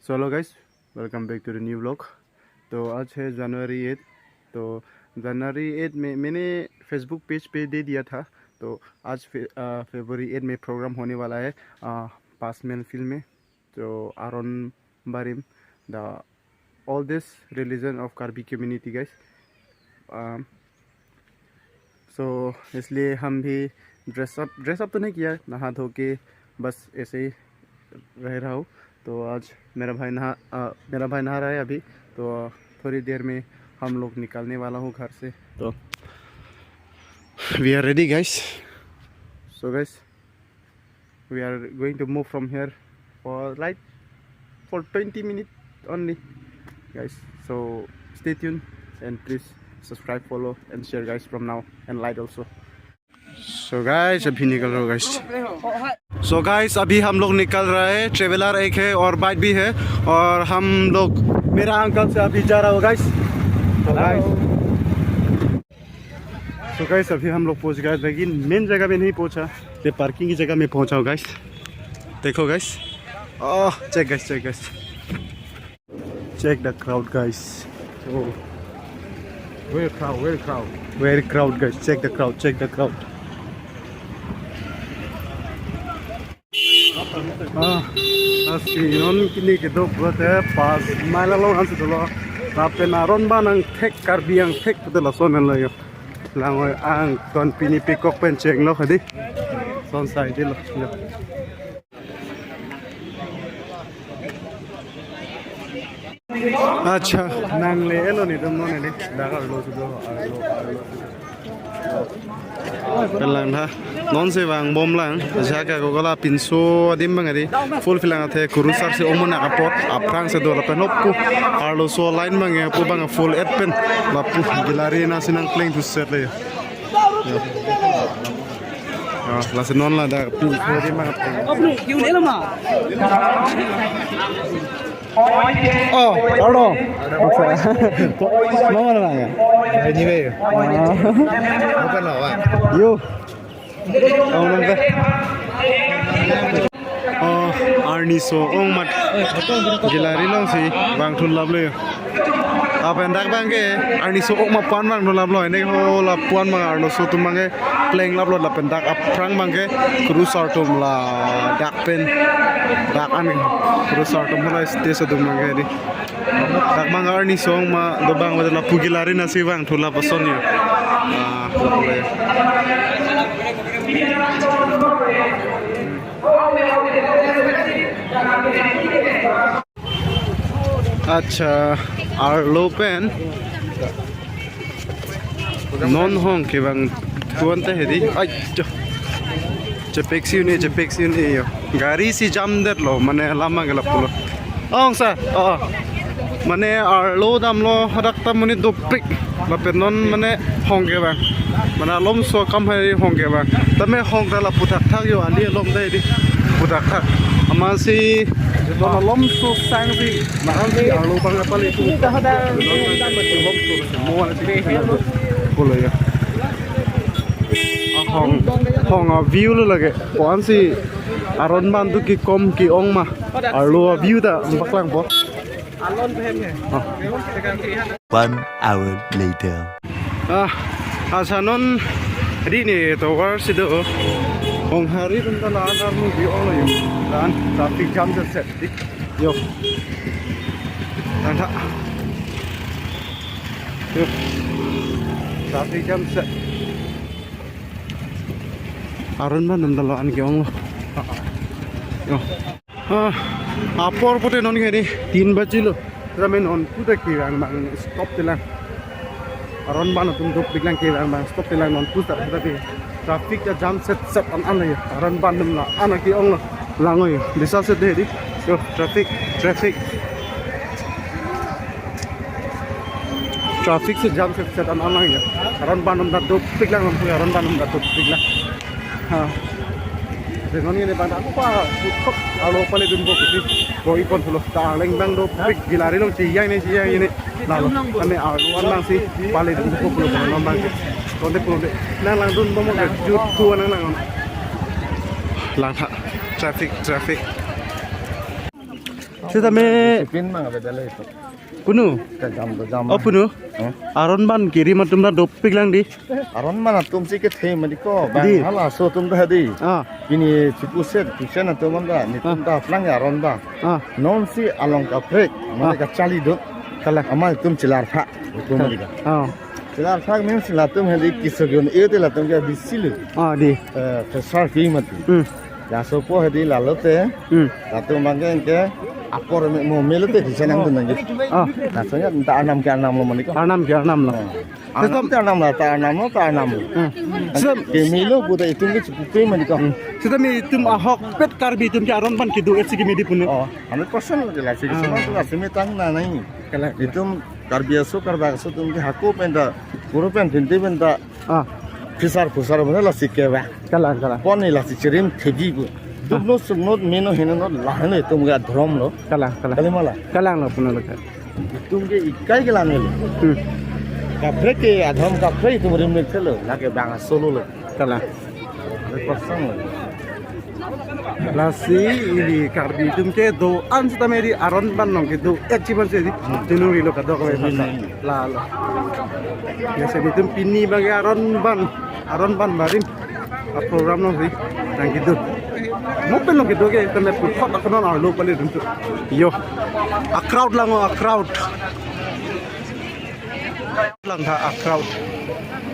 So hello guys, welcome back to the new vlog. तो आज है जनवरी 8। तो जनवरी 8 में मैंने फेसबुक पेज पे दे दिया था। तो आज फरवरी 8 में प्रोग्राम होने वाला है पास मेल फील्ड में, जो आरोन बारिम the oldest religion of Karbi community guys. So इसलिए हम भी ड्रेसअप तो नहीं किया, नहा धो के बस ऐसे ही रह रहा हूँ। तो आज मेरा भाई नहा रहा है अभी। तो थोड़ी देर में हम लोग निकलने वाला हूँ घर से। तो we are ready guys. So guys, we are going to move from here for 20 minutes only guys. So stay tuned and please subscribe, follow and share guys from now, and like also. So guys, अभी निकल रहा हूँ guys. So guys, अभी हम लोग निकल रहे हैं। ट्रेवलर एक है और बाइक भी है, और हम लोग मेरा अंकल से अभी जा रहा हूँ गाइस। So guys, अभी हम लोग पहुँच गए, लेकिन मेन जगह में नहीं पहुँचा, ये पार्किंग की जगह में पहुँचा हूँ गाइस। देखो guys, check guys, check the crowd guys. Oh, very crowd guys. Check the crowd. Asli non kini kita buat pas malah lo nanti dulu. Tapi naron banang tek karbiang tek betul lah soalnya lo ya. Langoy ang kon pini pikok penceng lo kadi. Son side lo. अच्छा नांगले एलो नि दम नने दागार लो सुदो कलां था नॉन से वांग बम लां जाका गोगला पिनसो दिम बंगदी फुल फिलांग थे कुरुसार से ओमना अपोट अफ्रांग से दोला पे नोपु आलो सो लाइन मंगे पु बंग फुल एडपेन बापु गिलारी ना सिनंग प्लेइंग टू सेट ले लासे नॉन ला दा पिनसो दिम बंग अपने क्यों ले लमा Oh, pardon. Mau mana ya? Ini be. Bukan lah, Pak. Yo. Oh, nunggu. Oh, Arni so, mat. Gilari long sih, bang thun lap le. Apa yang dak bang ke? Arni so, mat puan bang thun lap lo. Ini ho lap puan bang Arno so tu bang ke playing lap lo lap pendak aprang bang ke cruiser tu la dak pen. Dak aning cruiser tu mulai stage tu bang ke di. Dak bang Arni so ma do bang wadala pugilari nasi bang thun lap sonnya. Boleh. अच्छा Arlo pen non Hong के बंग तुअंते है दी चपेक्सी ने यो गाड़ी सी जाम दर लो मने लामा गला पुलो ओंग सा मने आर्लो दाम लो हरकता मुनि दो पिक लापे नॉन मने होंग के बंग मना लोम सो कम है होंग के बंग तमे होंग दला पुथक थाक यो आली लोम दे दी पुथक थाक अमासी Kalau lom susah sih, nanti kalau bang apa itu? Lom semua sih. Boleh ya. Hong view lu lagi. Puan sih aron bantu ki kom ki ong mah. Alu view dah baklang po. One hour later. Asanon hari ni tawar sido. Hong hari tentang lahan armu view orang yo. Dan traffic jam set di yo nanti yo traffic jam set arun mana nendalo an kiong lo yo apor pote non kiri 3 baji lo ramen on puta kirang bang stop tilang arun mana tum duk bilang kirang bang stop tilang non puta tapi traffic jam set an lagi arun bandem la anak kiong lo langoy desa set deh di yo traffic se jam set an online ya aron banum da do piklang on aron banum da do piklang dengan ini bang aku pa kok alo pale dun bo kuti boi kon tholo ta leng bang do pik gilari long chi yang ini lalu ane alo an bang si pale dun bo kulo non bang konde pulo nang lang dun bo mo ga jut tu nang lang ha traffic Sita me Pin mah beda lah itu. punu. Jam. Oh punu. Aron ban kirim atum na dopik lang di. Aron mana tum sih kethe madiko. Di. Bang hala so tum dah di. Ah Ini cipu set kisah na tum anda. Ni tum dah pelang ya aron ba. ah Non si along kaprek. Mana kacali dok. kalah. Amal tum cilar pak. Tum lagi. Ah Cilar pak means la tum hadi kisahun. Iyo tu la tum dia bisilu. ah di. Kesal ki mati. Ya so po hadi lalu te. La tum bangke ke. Apor mau melu te kisah nang tu nanti. Ah Rasanya entah anam ke anam lo madiko. anam ke anam lah. Anam te anam lah. Tak anam lo tak anam lo. Sita Kemilo buta itu ni cukup pe madiko. sita me tum ahok pet karbi tum ke aron ban kidu et sigi medi punu. Oh, 100% lagi lah. Sih semua tu asmi tang na nahi. Kalah. Itu karbiaso karbakso tum ke haku penda, puro pen tinti penda, Ah fisar benar lah sikeva. kalah. Pon ni lah si cerim thegi bu. Dubno subno meno hino no lahne tum ke dhrom lo. Kalah. Kali malah. Kalah lah punu lah. Tum ke ikai ke lane lo. Kapre ke adham kapre tum rim le chalo. Lage bang solo lo. Kalah. 100% lo. Lasi ini karbi tum ke do an sita meri aron ban nong ke do et ciban se di tinuri lo kado ko fasa la la ya se tum pini bagi aron ban barim a program nong si nang gitu mo pen nong gitu ke tame put ak non ar lo pale dum tu yo a crowd lang a crowd lang tha a crowd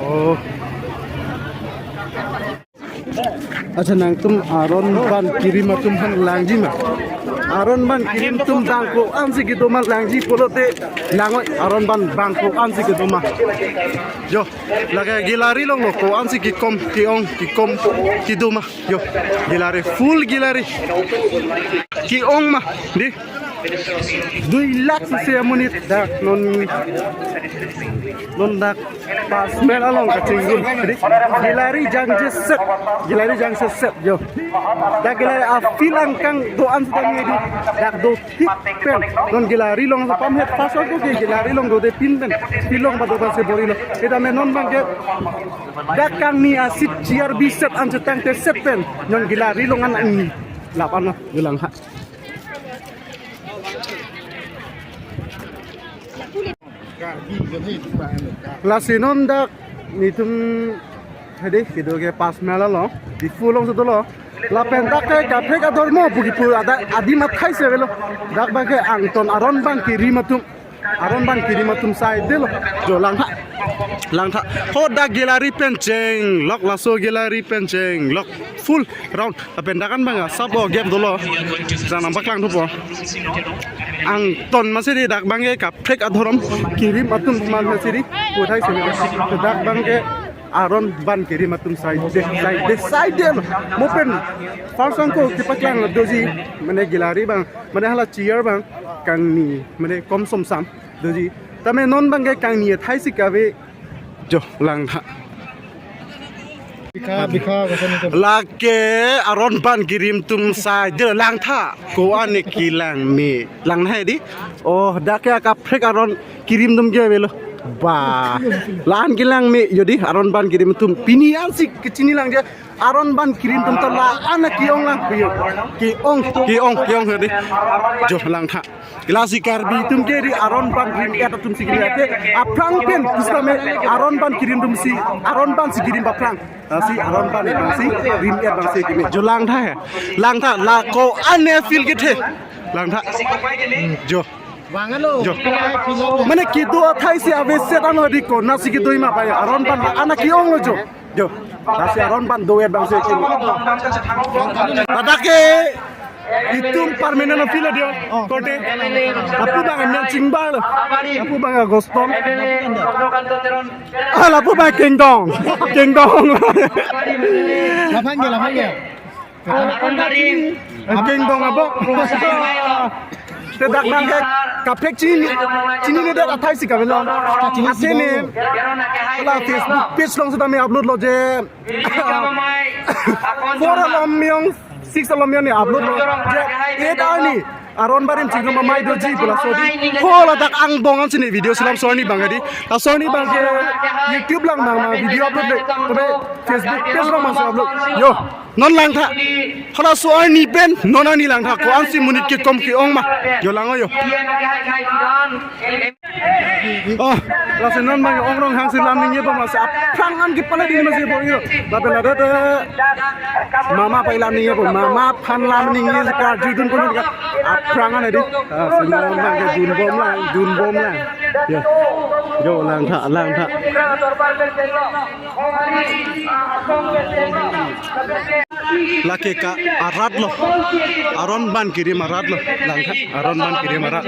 oh अच्छा नंग तुम आरोन बान किरीमा तुम हन लांजी मा आरोन बान किरीम तुम दांको आंसी की तुम लांजी पोलोते लांगो आरोन बान को आंसी की तुम जो लगे गिलारी लोग को आंसी की कम की दुमा यो गिलारी फुल गिलारी की ओंग मा di 2 lakh se amunit dak non dak pas mel along ka cingul gilari jang set yo dak gilari a filang kang do an sedang di dak do hit pen non gilari long sa pam het paso ko gilari long do de pin pen pilong ba do ba se borilo eta me non bang ke dak kang ni asit jiar biset an setang te set pen non gilari long an ni lapan na gulang ha Lasinon dak nitum hede kido ke pas mela lo di fulong so lo la pentak ke kafe ka dormo bugi pu ada adi mat khai se velo dak ba ke angton aron bang kiri matum sai de lo jo lang tha ho dak gelari penceng lok laso gelari penceng lok full round la pendakan bang sabo game do lo janam baklang thu po angton masih di dak bangke kaprek adhorom kirim atum man masih puthai sini dak bangke aron ban kirim atum side mopen farson ko tipaklang doji mane gilari bang mane hala cheer bang kang ni mane kom som sam doji tame non bangke kang ni thai sikabe jo lang tha Bika lake aron ban kirim tum sai de lang tha ko ane ki lang me lang hai di oh dake ka prek aron kirim tum ge belo ba lan kilang me yodi aron ban kirim tum pini ansi kecini lang je aron ban kirim tum to la ana kiong lang piyo kiong hedi jo lang tha glasi karbi tum ge di aron ban kirim eta tum sigiri ate aprang pen kusame aron ban kirim tum si aron ban sigirim baprang si aron ban si rim et bang si kimi jo lang tha la ko ane feel ge the lang tha jo jo mane kido thai si ave set an hodi ko nasi ki doi ma pa aron ban ana kiong lo jo nasi aron ban do et bang si kimi adake itum permanent of fila dia kote apu bang amnya cingbal apu bang agostom apu bang kengdong Lapangge. kengdong abo te dak bang kapek chini ne dak athai si kabelo atene la facebook page long sa me upload lo je foralomyong 6 alomyong ni upload lo je edani aron barim chingno mamai do ji pula so di hola dak ang bongan sini video silam sorni bangadi ta sorni bang ke youtube lang ma video upload le tobe facebook page long ma upload yo non lang tha hala so ai ni pen non ani lang tha ko an si munit ke kom ki ong ma yo lang yo oh la se non ma ong rong hang si lam ni ba ma sa prang an ki pala di ma si bo yo ba pe la da mama pa lam ni bo mama phan lam ni ni ka ji dun ko ni ka prang an di se non ma ke dun bom la yo lang tha laki ka arat lo aron ban kirim arat lo langka aron ban kirim arat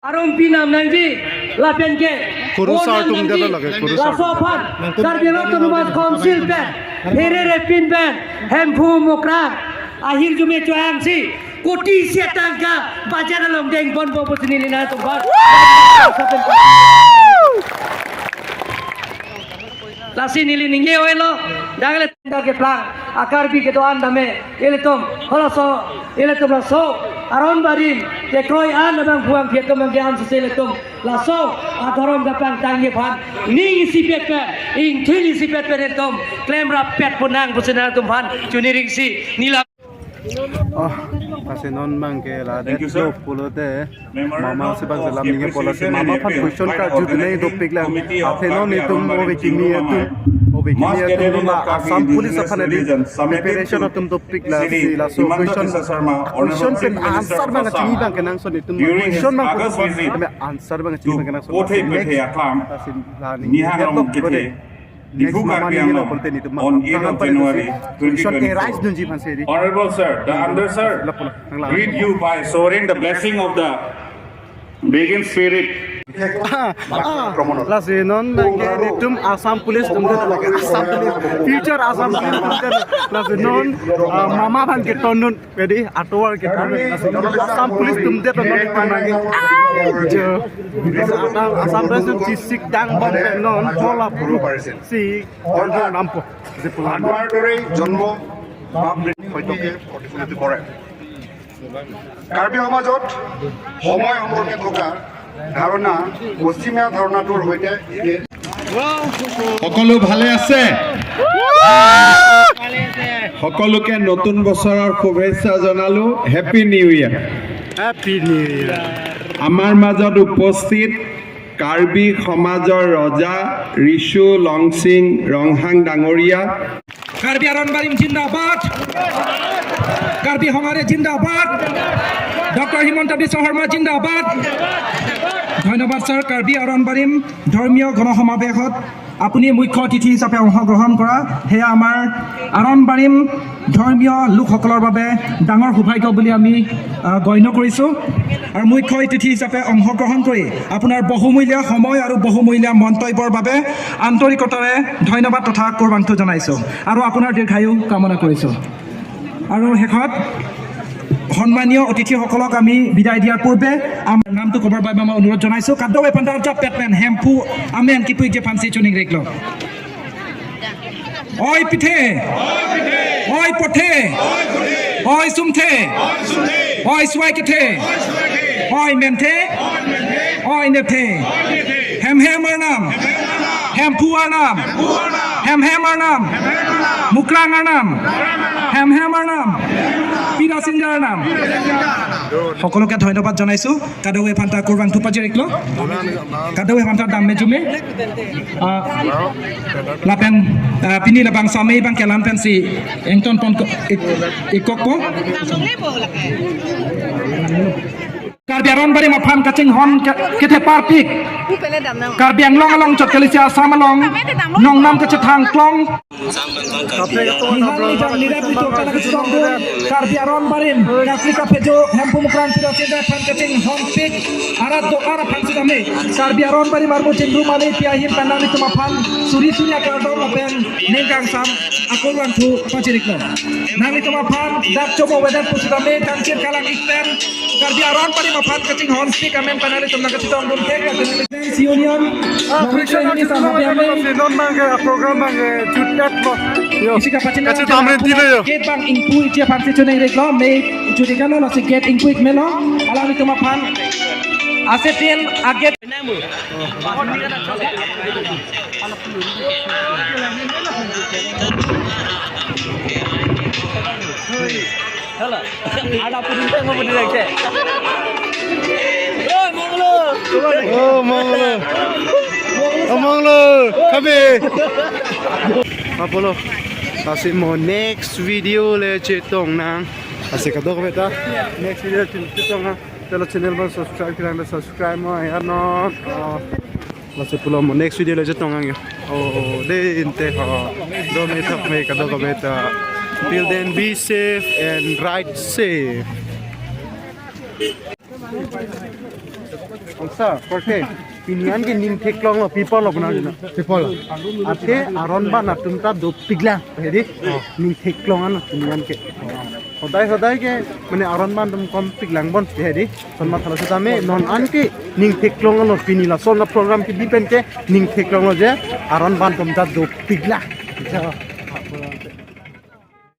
Arung pinam nanti lapian ke kurusar tum dela lage kurusar lasopan terbilang terlubat konsil pen herere pin pen hempu mukrak akhir jume cuang si koti setangka baca dalam deng bon bobo sini lina tempat lasi nili ninge oelo dangle tenda ke plang akar bi ke doan dame eletom holaso eletom laso aron barin ke kroi an abang buang ke tom ke an seletom laso adarom dapang tangi phan ning sipet pe ing thili sipet pe tom klem rap pet punang pusina tom phan chuniring si nila oh kasi non mang ke la de jo pulote mama se bang salam ninge pola se mama phan question ka jud nei do pigla athe non ni tum obe kimi tu na asam police aphane di preparation tum do pigla si la so question pen answer bang chini bang kenang so ni tum question bang ko answer bang chini bang kenang so Othai pethe aklam niharong kethe Dibuka Karbiang on 8th of January 2024. Honorable Sir, the Undersir greet you by soaring the blessing of the Begin Spirit. la se non nange ni tum asam police tum de lage asam police future asam police tum de la se non mama ban ke tonun pedi atwar ke tonun la se non asam police tum de non tum nange jo asam police si sik dang ban non thola puru si on nampo je pulan আনোৱাৰদৰে জন্ম সত্যকে প্ৰতিফলিত কৰে কাৰ্বি সমাজত সময় সম্পৰ্কে থকা ধাৰণা পশ্চিমীয়া ধাৰণাটোৰ সৈতে সকলো ভালে আছে সকলোকে নতুন বছৰৰ শুভেচ্ছা জনালো হেপী নিউ ইয়াৰ happy new year আমাৰ মাজত উপস্থিত কাৰ্বি সমাজৰ ৰজা ঋষু লংচিং ৰংহাং ডাঙৰীয়া Karbi Aron Barim Jindabad Karbi Hongare Jindabad Dr. Himanta Biswa Sarma Jindabad ধন্যবাদ স্যার কাৰ্বি আৰণ বাৰিম ধৰ্মীয় গণসমাৱেশত আপুনি মুখ্য অতিথি হিচাপে অংশগ্ৰহণ কৰা হেয়া আমাৰ আৰণ বাৰিম ধৰ্মীয় লোকসকলৰ বাবে ডাঙৰ সৌভাগ্য বুলি আমি গণ্য কৰিছোঁ আৰু মুখ্য অতিথি হিচাপে অংশগ্ৰহণ কৰি আপোনাৰ বহুমূলীয়া সময় আৰু বহুমূলীয়া মন্তব্যৰ বাবে আন্তৰিকতাৰে ধন্যবাদ তথা কোৰবান্থু জনাইছোঁ আৰু আপোনাৰ দীৰ্ঘায়ু কামনা কৰিছোঁ আৰু শেষত সন্মানীয় অতিথিসকলক আমি বিদায় দিয়াৰ পূৰ্বে আমাৰ নামটো ক'বৰ বাবে মই অনুৰোধ জনাইছোঁ কাদৱে পাণ্ডাৰজা পেটমেন হেম্পু আমেন কিপুই যে ফান্সি চুনিং ৰেকল ঐ পিঠে ঐ পঠে ঐ সুমথে ঐ সুৱাই কেথে ঐ মেমথে ঐ নেথে হেম হেমৰ নাম হেম্পুৱাৰ নাম হেম হেমৰ নাম মুকৰাঙৰ নাম হেম হেমৰ নাম পিৰা সিংগাৰ নাম সকলোকে ধন্যবাদ জনাইছোঁ কাদৱে ফান্তা কোৰবান থুপাজি ৰেকল কাদৱে ফান্তা দাম মেজুমে লাপেন পিনি লাবাং সামে বাং কেলান পেনসি এংটন পন ইককো Karbi Aron Barim Aphan Kaching Hon Kethe Parpik Karbi Anglong Along Chot Kalisia Sam Along Nong Nam Kachet Hang Klong Karbi Aron Barim Afrika Pejo Hempu Mukran Pira Seda Phan Kaching Hon Pik Arat Do Ara Phan Sidame Karbi Aron Barim Arbo Chindu Male Piahim Pandami Tumaphan Suri Sunya Kardom Lapen Nengkang Sam Akurwan Thu Pachirikno Nami Tumaphan Dak Chobo Wedan Pusidame Kancir Kalang Ikten Karbi Aron Barim mapan kacing honsti kamen panali tumna kacing tong bun kek union ini sama piame non mangga program mangga jutet lo yo isi kapacin kacil tamrin tilo yo get bang ingpu ije pansi chune reglo me judi kalo lo si get ingpu melo ala ni tuma pan asetien aget Omong lo kami apa lo kasih mau next video le cetong nang kasih kado kami ta next video cetong nang kalau channel baru subscribe kita subscribe mau ya non masih pulau mau next video le cetong nang oh deh inte do me tak me kado kami ta till then be safe and ride safe. Angsa, porque pinian ke ning teklong lo people lo benar benar. People. Ate aron ban atumta do pigla, jadi ning teklongan pinian ke. Hodai ke, mana aron ban tum kom piglang bon, jadi sama kalau kita me non an ke ning teklongan lo pinila. So na program ke dipen ke ning teklong lo je aron ban tum ta do pigla.